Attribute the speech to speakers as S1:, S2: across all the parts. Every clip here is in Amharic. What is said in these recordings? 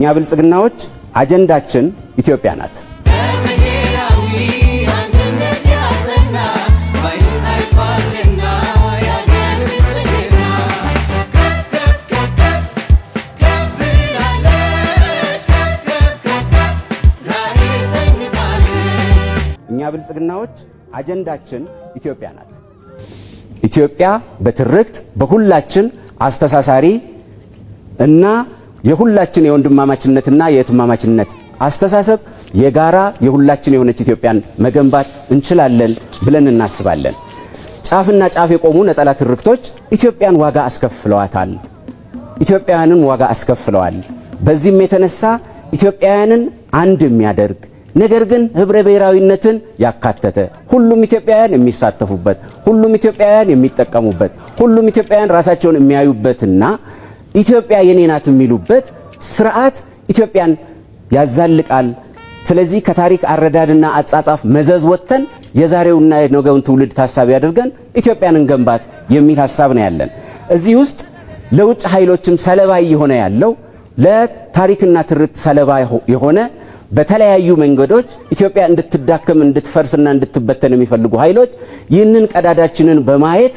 S1: እኛ ብልጽግናዎች አጀንዳችን ኢትዮጵያ ናት። እኛ ብልጽግናዎች አጀንዳችን ኢትዮጵያ ናት። ኢትዮጵያ በትርክት በሁላችን አስተሳሳሪ እና የሁላችን የወንድማማችነትና የእህትማማችነት አስተሳሰብ የጋራ የሁላችን የሆነች ኢትዮጵያን መገንባት እንችላለን ብለን እናስባለን። ጫፍና ጫፍ የቆሙ ነጠላ ትርክቶች ኢትዮጵያን ዋጋ አስከፍለዋታል። ኢትዮጵያውያንን ዋጋ አስከፍለዋል። በዚህም የተነሳ ኢትዮጵያውያንን አንድ የሚያደርግ ነገር ግን ህብረ ብሔራዊነትን ያካተተ ሁሉም ኢትዮጵያውያን የሚሳተፉበት ሁሉም ኢትዮጵያውያን የሚጠቀሙበት ሁሉም ኢትዮጵያውያን ራሳቸውን የሚያዩበትና ኢትዮጵያ የኔ ናት የሚሉበት ስርዓት ኢትዮጵያን ያዛልቃል። ስለዚህ ከታሪክ አረዳድና አጻጻፍ መዘዝ ወጥተን የዛሬውና የነገውን ትውልድ ታሳቢ አድርገን ኢትዮጵያን እንገንባት የሚል ሐሳብ ነው ያለን። እዚህ ውስጥ ለውጭ ኃይሎችም ሰለባ የሆነ ያለው ለታሪክና ትርክት ሰለባ የሆነ በተለያዩ መንገዶች ኢትዮጵያ እንድትዳከም እንድትፈርስና እንድትበተን የሚፈልጉ ኃይሎች ይህንን ቀዳዳችንን በማየት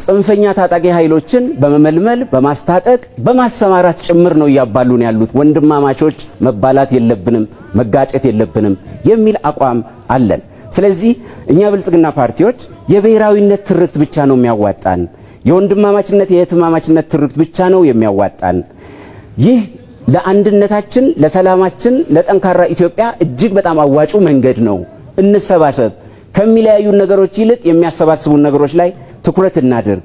S1: ጽንፈኛ ታጣቂ ኃይሎችን በመመልመል በማስታጠቅ በማሰማራት ጭምር ነው ያባሉን ያሉት። ወንድማማቾች መባላት የለብንም መጋጨት የለብንም የሚል አቋም አለን። ስለዚህ እኛ ብልጽግና ፓርቲዎች የብሔራዊነት ትርክት ብቻ ነው የሚያዋጣን፣ የወንድማማችነት የእህትማማችነት ትርክት ብቻ ነው የሚያዋጣን። ይህ ለአንድነታችን ለሰላማችን ለጠንካራ ኢትዮጵያ እጅግ በጣም አዋጩ መንገድ ነው። እንሰባሰብ፣ ከሚለያዩ ነገሮች ይልቅ የሚያሰባስቡን ነገሮች ላይ ትኩረት እናድርግ።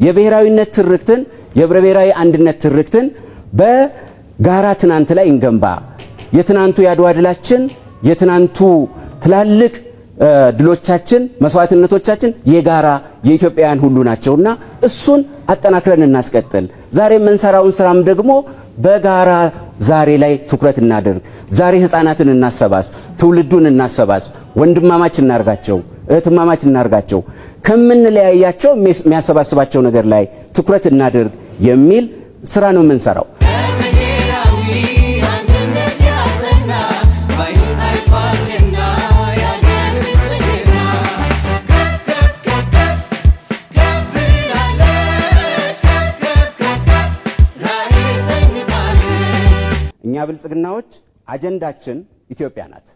S1: የብሔራዊነት ትርክትን የህብረ ብሔራዊ አንድነት ትርክትን በጋራ ትናንት ላይ እንገንባ። የትናንቱ ያድዋ ድላችን የትናንቱ ትላልቅ ድሎቻችን መስዋዕትነቶቻችን የጋራ የኢትዮጵያውያን ሁሉ ናቸውና እሱን አጠናክረን እናስቀጥል። ዛሬ የምንሰራውን ስራም ደግሞ በጋራ ዛሬ ላይ ትኩረት እናድርግ። ዛሬ ህፃናትን እናሰባስብ፣ ትውልዱን እናሰባስብ፣ ወንድማማች እናርጋቸው፣ እህትማማች እናርጋቸው፣ ከምንለያያቸው የሚያሰባስባቸው ነገር ላይ ትኩረት እናድርግ የሚል ስራ ነው የምንሰራው። እኛ ብልጽግናዎች አጀንዳችን ኢትዮጵያ ናት።